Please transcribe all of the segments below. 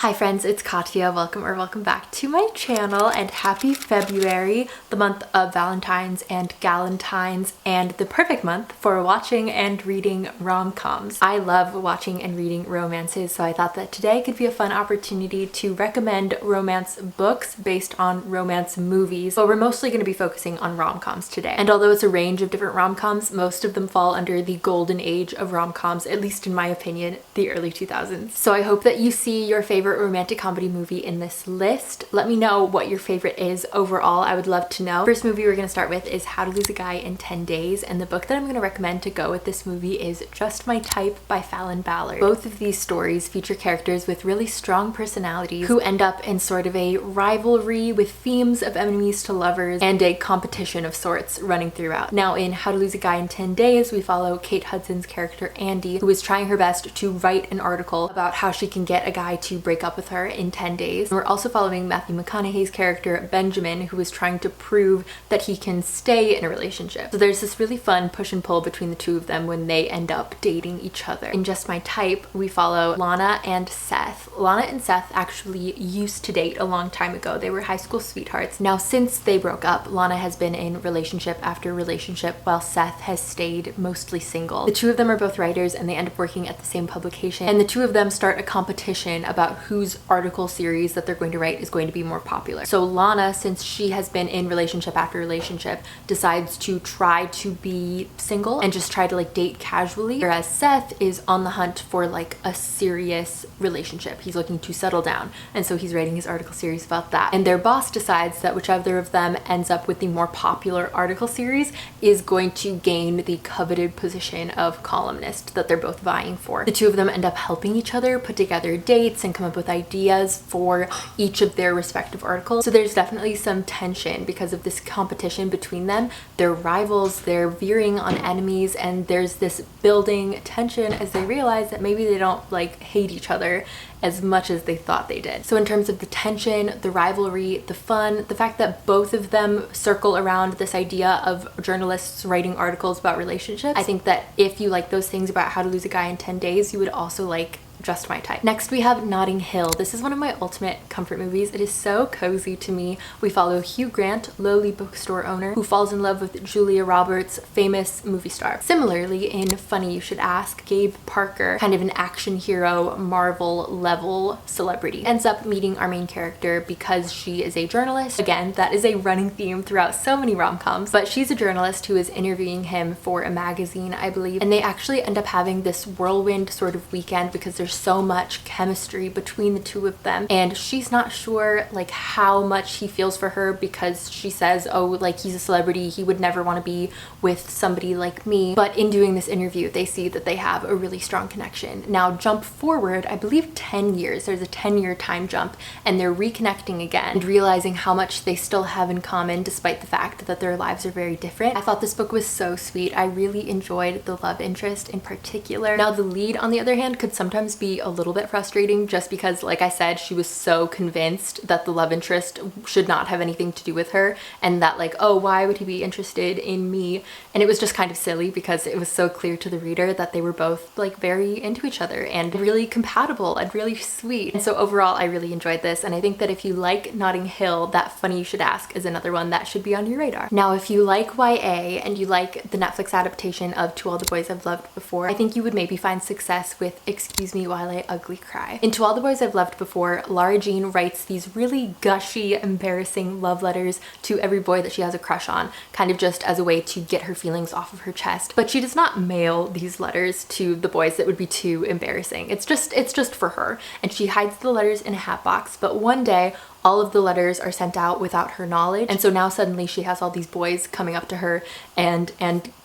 Hi friends, it's Katya. Welcome back to my channel, and happy February, the month of Valentine's and Galentine's, and the perfect month for watching and reading rom-coms. I love watching and reading romances, so I thought that today could be a fun opportunity to recommend romance books based on romance movies, but we're mostly going to be focusing on rom-coms today. And although it's a range of different rom-coms, most of them fall under the golden age of rom-coms, at least in my opinion, the early 2000s. So I hope that you see your favorite romantic comedy movie in this list. Let me know what your favorite is overall. I would love to know. First movie we're going to start with is How to Lose a Guy in 10 Days, and the book that I'm going to recommend to go with this movie is Just My Type by Fallon Ballard. Both of these stories feature characters with really strong personalities who end up in sort of a rivalry with themes of enemies to lovers and a competition of sorts running throughout. Now in How to Lose a Guy in 10 Days, we follow Kate Hudson's character Andy, who is trying her best to write an article about how she can get a guy to break up with her in 10 days. We're also following Matthew McConaughey's character Benjamin, who is trying to prove that he can stay in a relationship. So there's this really fun push and pull between the two of them when they end up dating each other. In Just My Type, we follow Lana and Seth. Lana and Seth actually used to date a long time ago. They were high school sweethearts. Now since they broke up, Lana has been in relationship after relationship while Seth has stayed mostly single. The two of them are both writers and they end up working at the same publication, and the two of them start a competition about whose article series that they're going to write is going to be more popular. So Lana, since she has been in relationship after relationship, decides to try to be single and just try to like date casually, whereas Seth is on the hunt for like a serious relationship. He's looking to settle down, and so he's writing his article series about that. And their boss decides that whichever of them ends up with the more popular article series is going to gain the coveted position of columnist that they're both vying for. The two of them end up helping each other put together dates and come up with ideas for each of their respective articles. So there's definitely some tension because of this competition between them. They're rivals, they're veering on enemies, and there's this building tension as they realize that maybe they don't like hate each other as much as they thought they did. So in terms of the tension, the rivalry, the fun, the fact that both of them circle around this idea of journalists writing articles about relationships, I think that if you like those things about How to Lose a Guy in 10 Days, you would also like Just My Type. Next we have Notting Hill. This is one of my ultimate comfort movies. It is so cozy to me. We follow Hugh Grant, lowly bookstore owner, who falls in love with Julia Roberts, famous movie star. Similarly, in Funny You Should Ask, Gabe Parker, kind of an action hero, Marvel level celebrity, ends up meeting our main character because she is a journalist. Again, that is a running theme throughout so many rom-coms, but she's a journalist who is interviewing him for a magazine, I believe, and they actually end up having this whirlwind sort of weekend because there's so much chemistry between the two of them, and she's not sure like how much he feels for her because she says, oh, like he's a celebrity, he would never want to be with somebody like me. But in doing this interview, they see that they have a really strong connection. Now jump forward, I believe 10 years, there's a 10-year time jump, and they're reconnecting again and realizing how much they still have in common despite the fact that their lives are very different. I thought this book was so sweet. I really enjoyed the love interest in particular. Now the lead, on the other hand, could sometimes be a little bit frustrating just because, like I said, she was so convinced that the love interest should not have anything to do with her, and that like, oh, why would he be interested in me? And it was just kind of silly because it was so clear to the reader that they were both like very into each other and really compatible and really sweet. And so overall I really enjoyed this, and I think that if you like Notting Hill, that Funny You Should Ask is another one that should be on your radar. Now if you like YA and you like the Netflix adaptation of To All the Boys I've Loved Before, I think you would maybe find success with Excuse Me While I Ugly Cry. In To All the Boys I've Loved Before, Lara Jean writes these really gushy, embarrassing love letters to every boy that she has a crush on, kind of just as a way to get her feelings off of her chest. But she does not mail these letters to the boys. That would be too embarrassing. It's just for her, and she hides the letters in a hat box. But one day all of the letters are sent out without her knowledge, and so now suddenly she has all these boys coming up to her and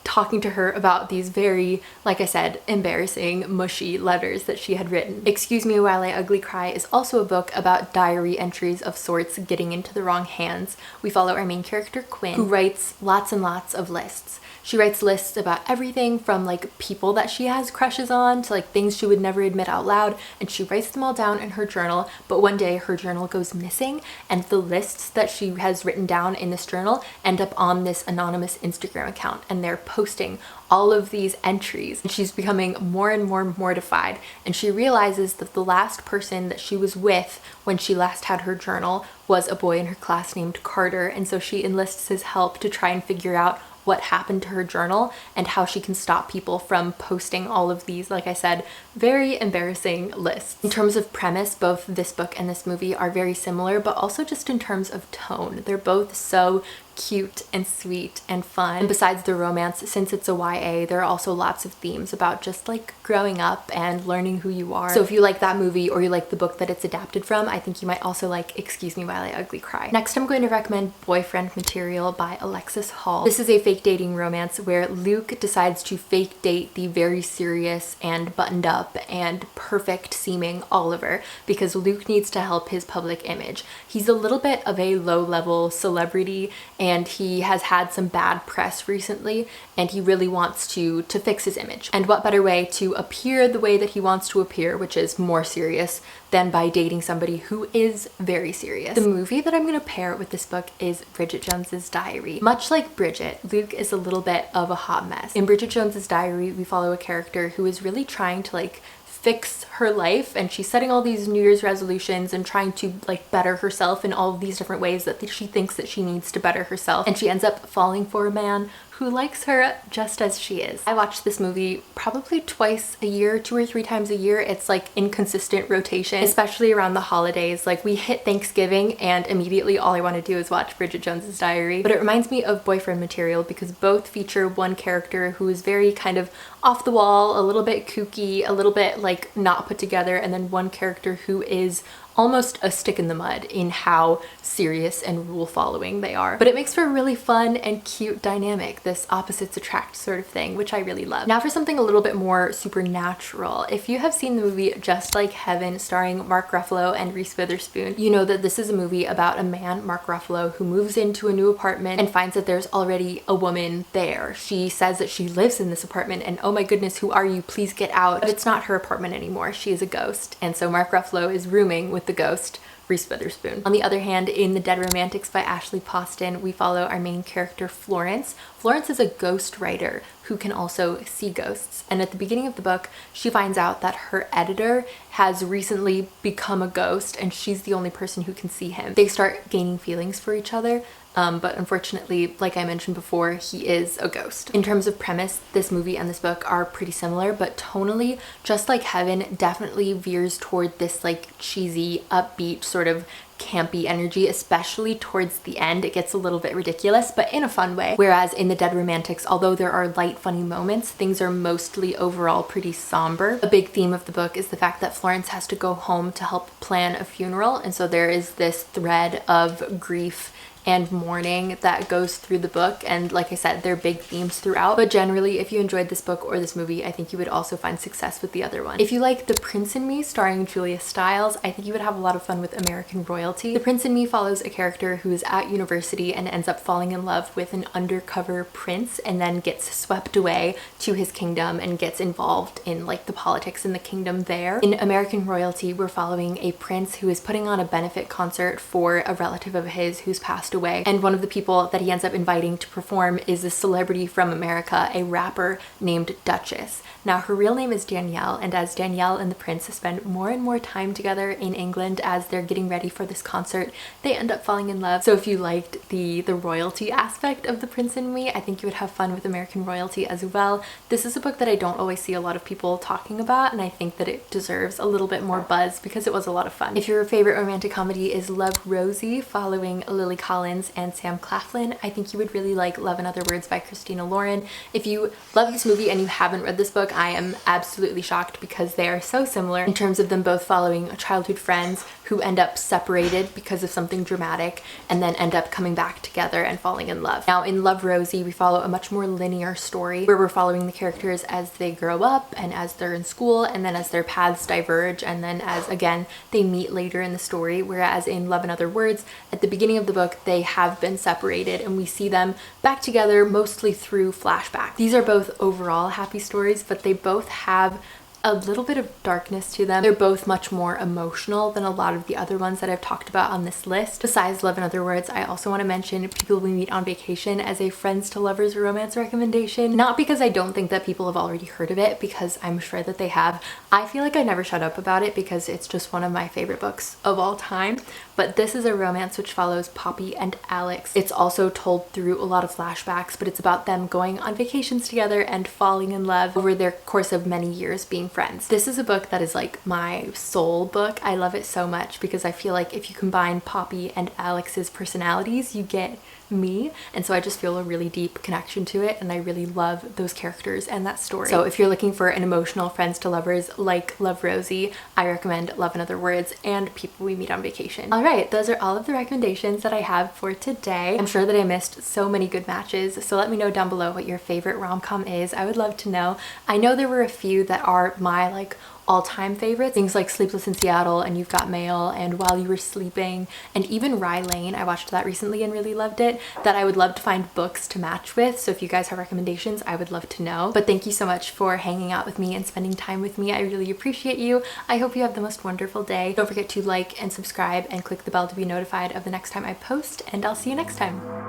talking to her about these very, like I said, embarrassing, mushy letters that she had written. Excuse Me While I Ugly Cry is also a book about diary entries of sorts getting into the wrong hands. We follow our main character Quinn, who writes lots and lots of lists. She writes lists about everything from like people that she has crushes on to like things she would never admit out loud, and she writes them all down in her journal. But one day her journal goes missing, and the lists that she has written down in this journal end up on this anonymous Instagram account, and they're posting all of these entries, and she's becoming more and more mortified. And she realizes that the last person that she was with when she last had her journal was a boy in her class named Carter, and so she enlists his help to try and figure out what happened to her journal and how she can stop people from posting all of these, like I said, very embarrassing lists. In terms of premise, both this book and this movie are very similar, but also just in terms of tone. They're both so cute and sweet and fun. And besides the romance, since it's a YA, there are also lots of themes about just like growing up and learning who you are. So if you like that movie or you like the book that it's adapted from, I think you might also like Excuse Me While I Ugly Cry. Next, I'm going to recommend Boyfriend Material by Alexis Hall. This is a fake dating romance where Luke decides to fake date the very serious and buttoned up and perfect seeming Oliver because Luke needs to help his public image. He's a little bit of a low-level celebrity, and he has had some bad press recently, and he really wants to fix his image. And what better way to appear the way that he wants to appear, which is more serious, than by dating somebody who is very serious. The movie that I'm going to pair with this book is Bridget Jones's Diary. Much like Bridget, Luke is a little bit of a hot mess. In Bridget Jones's Diary, we follow a character who is really trying to like fix her life, and she's setting all these New Year's resolutions and trying to like better herself in all of these different ways that she thinks that she needs to better herself, and she ends up falling for a man who likes her just as she is. I watch this movie probably twice a year, 2 or 3 times a year. It's like inconsistent rotation, especially around the holidays. Like we hit Thanksgiving and immediately all I want to do is watch Bridget Jones's Diary. But it reminds me of Boyfriend Material because both feature one character who is very kind of off the wall, a little bit kooky, a little bit like not put together, and then one character who is almost a stick in the mud in how serious and rule following they are. But it makes for a really fun and cute dynamic, this opposites attract sort of thing, which I really love. Now for something a little bit more supernatural. If you have seen the movie Just Like Heaven starring Mark Ruffalo and Reese Witherspoon, you know that this is a movie about a man, Mark Ruffalo, who moves into a new apartment and finds that there's already a woman there. She says that she lives in this apartment and oh my goodness, who are you? Please get out. But it's not her apartment anymore. She is a ghost. And so Mark Ruffalo is rooming with the ghost, Reese Witherspoon. On the other hand, in The Dead Romantics by Ashley Poston, we follow our main character, Florence. Florence is a ghost writer who can also see ghosts. And at the beginning of the book, she finds out that her editor has recently become a ghost and she's the only person who can see him. They start gaining feelings for each other. But unfortunately, like I mentioned before, he is a ghost. In terms of premise, this movie and this book are pretty similar, but tonally, Just Like Heaven definitely veers toward this like cheesy, upbeat, sort of campy energy, especially towards the end. It gets a little bit ridiculous, but in a fun way. Whereas in The Dead Romantics, although there are light, funny moments, things are mostly overall pretty somber. A big theme of the book is the fact that Florence has to go home to help plan a funeral, and so there is this thread of grief and mourning that goes through the book, and like I said, they're big themes throughout. But generally, if you enjoyed this book or this movie, I think you would also find success with the other one. If you like The Prince and Me starring Julia Stiles, I think you would have a lot of fun with American Royalty. The Prince and Me follows a character who is at university and ends up falling in love with an undercover prince and then gets swept away to his kingdom and gets involved in like the politics in the kingdom there. In American Royalty, we're following a prince who is putting on a benefit concert for a relative of his who's passed away, and one of the people that he ends up inviting to perform is a celebrity from America, a rapper named Duchess. Now her real name is Danielle, and as Danielle and the prince spend more and more time together in England as they're getting ready for this concert, they end up falling in love. So if you liked the royalty aspect of The Prince and Me, I think you would have fun with American Royalty as well. This is a book that I don't always see a lot of people talking about, and I think that it deserves a little bit more buzz because it was a lot of fun. If your favorite romantic comedy is Love, Rosie following Lily Collins and Sam Claflin, I think you would really like Love and Other Words by Christina Lauren. If you love this movie and you haven't read this book, I am absolutely shocked because they are so similar in terms of them both following childhood friends who end up separated because of something dramatic and then end up coming back together and falling in love. Now in Love, Rosie, we follow a much more linear story where we're following the characters as they grow up and as they're in school and then as their paths diverge and then as, again, they meet later in the story. Whereas in Love and Other Words, at the beginning of the book, they have been separated and we see them back together mostly through flashbacks. These are both overall happy stories, but they both have a little bit of darkness to them. They're both much more emotional than a lot of the other ones that I've talked about on this list. Besides Love and Other Words, I also want to mention People We Meet on Vacation as a friends to lovers romance recommendation. Not because I don't think that people have already heard of it, because I'm sure that they have. I feel like I never shut up about it because it's just one of my favorite books of all time. But this is a romance which follows Poppy and Alex. It's also told through a lot of flashbacks, but it's about them going on vacations together and falling in love over their course of many years being friends. This is a book that is like my soul book. I love it so much because I feel like if you combine Poppy and Alex's personalities, you get me, and so I just feel a really deep connection to it, and I really love those characters and that story. So if you're looking for an emotional friends to lovers like Love, Rosie, I recommend Love and Other Words and People We Meet on Vacation. All right, those are all of the recommendations that I have for today. I'm sure that I missed so many good matches, so let me know down below what your favorite rom-com is. I would love to know. I know there were a few that are my like all-time favorites, things like Sleepless in Seattle and You've Got Mail and While You Were Sleeping, and even Rye Lane. I watched that recently and really loved it, that I would love to find books to match with. So if you guys have recommendations, I would love to know. But thank you so much for hanging out with me and spending time with me. I really appreciate you. I hope you have the most wonderful day. Don't forget to like and subscribe and click the bell to be notified of the next time I post, and I'll see you next time.